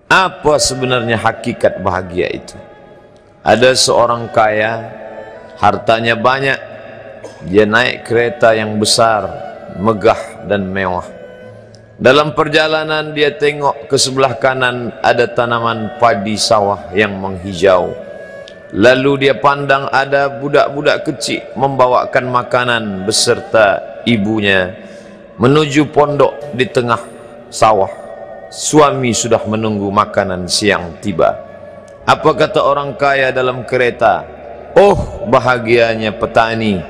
Apa sebenarnya hakikat bahagia itu? Ada seorang kaya, hartanya banyak, dia naik kereta yang besar, megah dan mewah. Dalam perjalanan dia tengok ke sebelah kanan ada tanaman padi sawah yang menghijau. Lalu dia pandang ada budak-budak kecil membawakan makanan beserta ibunya menuju pondok di tengah sawah. Suami sudah menunggu makanan siang tiba. Apa kata orang kaya dalam kereta? Oh, bahagianya petani.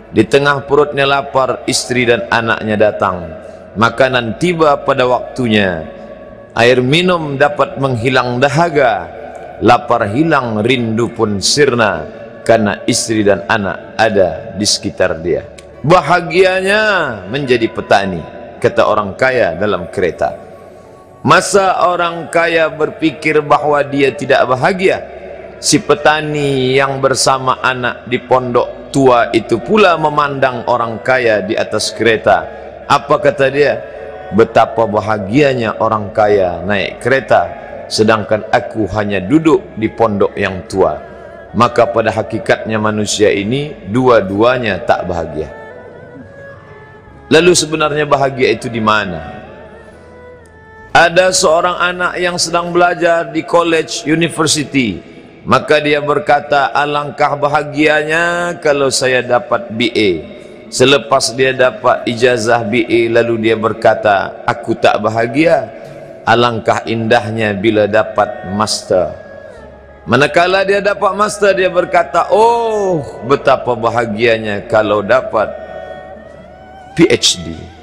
Di tengah perutnya lapar, istri dan anaknya datang. Makanan tiba pada waktunya. Air minum dapat menghilang dahaga. Lapar hilang, rindu pun sirna, karena istri dan anak ada di sekitar dia. Bahagianya menjadi petani, kata orang kaya dalam kereta. Masa orang kaya berpikir bahwa dia tidak bahagia? Si petani yang bersama anak di pondok tua itu pula memandang orang kaya di atas kereta. Apa kata dia? Betapa bahagianya orang kaya naik kereta, sedangkan aku hanya duduk di pondok yang tua. Maka pada hakikatnya manusia ini dua-duanya tak bahagia. Lalu sebenarnya bahagia itu di mana? Ada seorang anak yang sedang belajar di college, university. Maka dia berkata, alangkah bahagianya kalau saya dapat BA. Selepas dia dapat ijazah BA, lalu dia berkata, aku tak bahagia. Alangkah indahnya bila dapat master. Manakala dia dapat master, dia berkata, oh, betapa bahagianya kalau dapat PhD.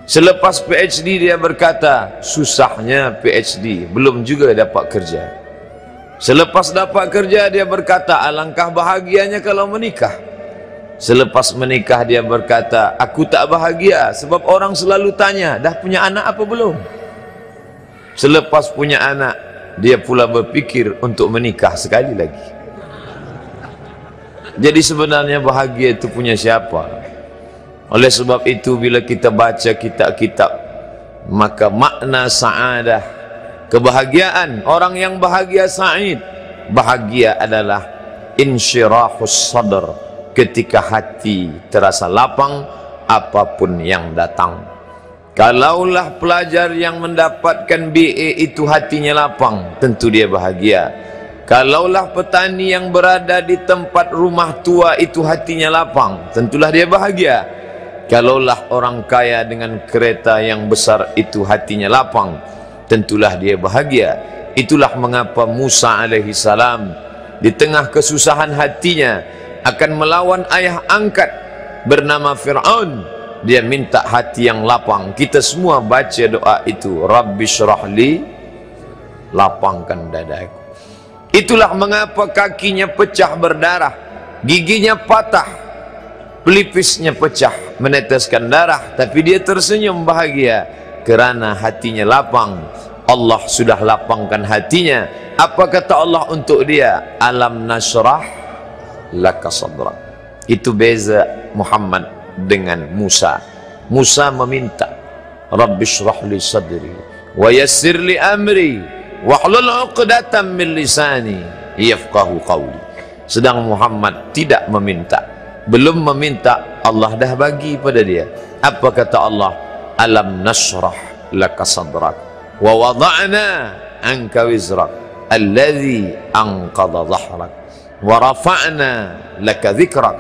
Selepas PhD dia berkata, susahnya PhD, belum juga dapat kerja. Selepas dapat kerja dia berkata, alangkah bahagianya kalau menikah. Selepas menikah dia berkata, aku tak bahagia sebab orang selalu tanya, dah punya anak apa belum? Selepas punya anak, dia pula berpikir untuk menikah sekali lagi. Jadi sebenarnya bahagia itu punya siapa? Oleh sebab itu bila kita baca kitab-kitab, maka makna sa'adah, kebahagiaan, orang yang bahagia sa'id, bahagia adalah insyirahus sadr, ketika hati terasa lapang apapun yang datang. Kalaulah pelajar yang mendapatkan BA itu hatinya lapang, tentu dia bahagia. Kalaulah petani yang berada di tempat rumah tua itu hatinya lapang, tentulah dia bahagia. Kalaulah orang kaya dengan kereta yang besar itu hatinya lapang, tentulah dia bahagia. Itulah mengapa Musa alaihi salam di tengah kesusahan hatinya akan melawan ayah angkat bernama Fir'aun. Dia minta hati yang lapang. Kita semua baca doa itu, Rabbi syrahli, lapangkan dadaku. Itulah mengapa kakinya pecah berdarah, giginya patah, pelipisnya pecah, meneteskan darah, tapi dia tersenyum bahagia kerana hatinya lapang. Allah sudah lapangkan hatinya. Apa kata Allah untuk dia? Alam nasrah laka sadrak. Itu beza Muhammad dengan Musa. Musa meminta, Rabbi shrah li sadri wa yassir li amri wahlul 'uqdatam min lisani yafqahu qawli. Sedang Muhammad tidak meminta. Belum meminta, Allah dah bagi pada dia. Apa kata Allah? Alam nashrah laka sadrak wa wada'na anka wizrak alladhi anqadha dhahrak wa rafa'na laka dhikrak.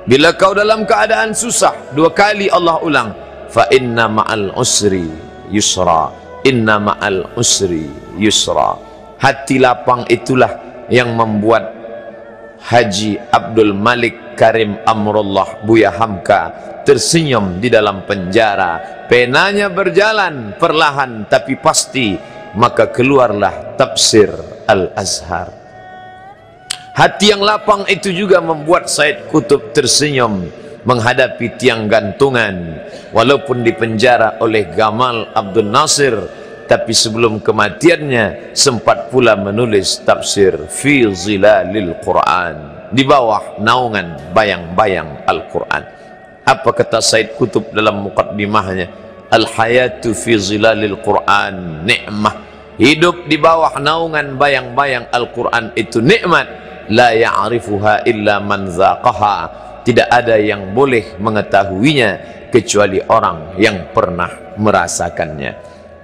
Bila kau dalam keadaan susah, dua kali Allah ulang, fa inna ma'al usri yusra, inna ma'al usri yusra. Hati lapang itulah yang membuat Haji Abdul Malik Karim Amrullah Buya Hamka tersenyum di dalam penjara. Penanya berjalan perlahan tapi pasti, maka keluarlah tafsir Al-Azhar. Hati yang lapang itu juga membuat Said Qutb tersenyum menghadapi tiang gantungan, walaupun dipenjara oleh Gamal Abdul Nasir, tapi sebelum kematiannya sempat pula menulis tafsir fi zilalil Quran, di bawah naungan bayang-bayang Al-Quran. Apa kata Said Qutb dalam muqaddimahnya? Al-hayatu fi zilalil Quran ni'mah hidup di bawah naungan bayang-bayang Al-Quran itu nikmat. La ya'rifuha illa man zaqaha, tidak ada yang boleh mengetahuinya kecuali orang yang pernah merasakannya.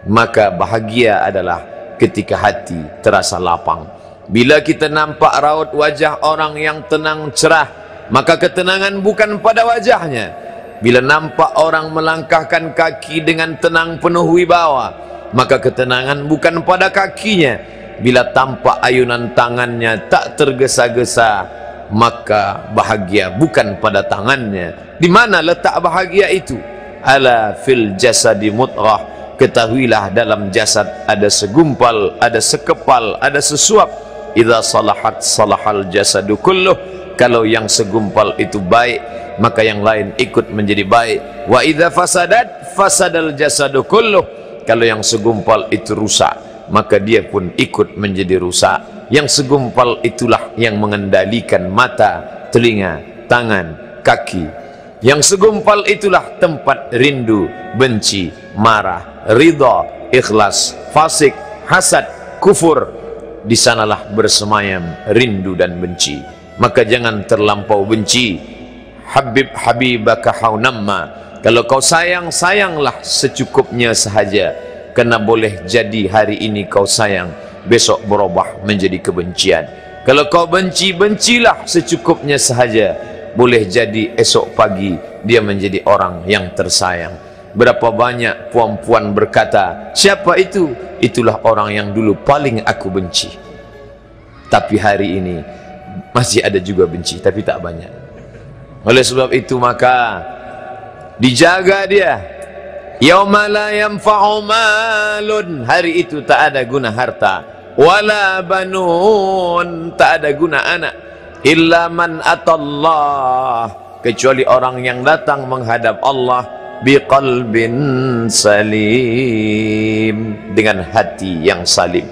Maka bahagia adalah ketika hati terasa lapang. Bila kita nampak raut wajah orang yang tenang cerah, maka ketenangan bukan pada wajahnya. Bila nampak orang melangkahkan kaki dengan tenang penuh wibawa, maka ketenangan bukan pada kakinya. Bila tampak ayunan tangannya tak tergesa-gesa, maka bahagia bukan pada tangannya. Di mana letak bahagia itu? Ala fil jasadi mudghah, ketahuilah dalam jasad ada segumpal, ada sekepal, ada sesuap. Idza salahat salahal jasadu kulluh, kalau yang segumpal itu baik, maka yang lain ikut menjadi baik. Wa idza fasadat fasadal jasadu kulluh, kalau yang segumpal itu rusak, maka dia pun ikut menjadi rusak. Yang segumpal itulah yang mengendalikan mata, telinga, tangan, kaki. Yang segumpal itulah tempat rindu, benci, marah, ridha, ikhlas, fasik, hasad, kufur. Di sanalah bersemayam rindu dan benci. Maka jangan terlampau benci. Habib habibaka haunamma, kalau kau sayang, sayanglah secukupnya sahaja. Karena boleh jadi hari ini kau sayang, besok berubah menjadi kebencian. Kalau kau benci, bencilah secukupnya sahaja. Boleh jadi esok pagi dia menjadi orang yang tersayang. Berapa banyak puan-puan berkata, siapa itu? Itulah orang yang dulu paling aku benci. Tapi hari ini masih ada juga benci, tapi tak banyak. Oleh sebab itu maka dijaga dia. Yauma la yanfa'u malun, hari itu tak ada guna harta, wala banun, tak ada guna anak, illa man atallah, kecuali orang yang datang menghadap Allah biqalbin salim, dengan hati yang salim.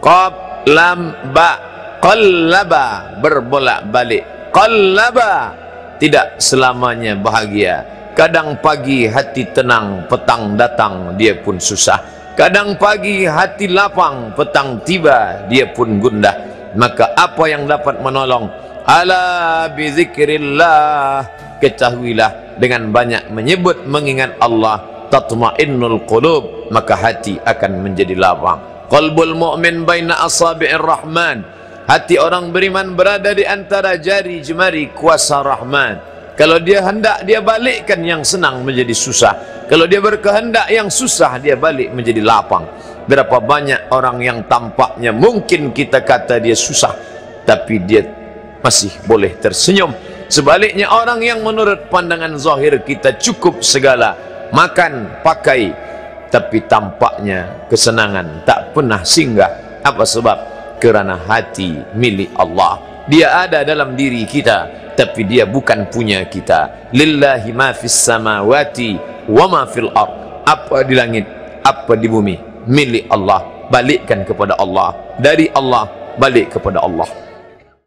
Qaf lam ba, qallaba, berbolak-balik. Qallaba, tidak selamanya bahagia. Kadang pagi hati tenang, petang datang dia pun susah. Kadang pagi hati lapang, petang tiba dia pun gundah. Maka apa yang dapat menolong? Ala bizikrillah, ketahuilah dengan banyak menyebut mengingat Allah, tatma'innul qulub, maka hati akan menjadi lapang. Qalbul mu'min baina asabi'ir rahman, hati orang beriman berada di antara jari jemari kuasa Rahman. Kalau dia hendak, dia balikkan yang senang menjadi susah. Kalau dia berkehendak yang susah, dia balik menjadi lapang. Berapa banyak orang yang tampaknya mungkin kita kata dia susah, tapi dia masih boleh tersenyum. Sebaliknya orang yang menurut pandangan zahir kita cukup segala, makan, pakai, tapi tampaknya kesenangan tak pernah singgah. Apa sebab? Kerana hati milik Allah. Dia ada dalam diri kita, tapi dia bukan punya kita. Lillahi ma fis samawati wa ma fil ard, apa di langit, apa di bumi, milik Allah. Balikkan kepada Allah, dari Allah balik kepada Allah.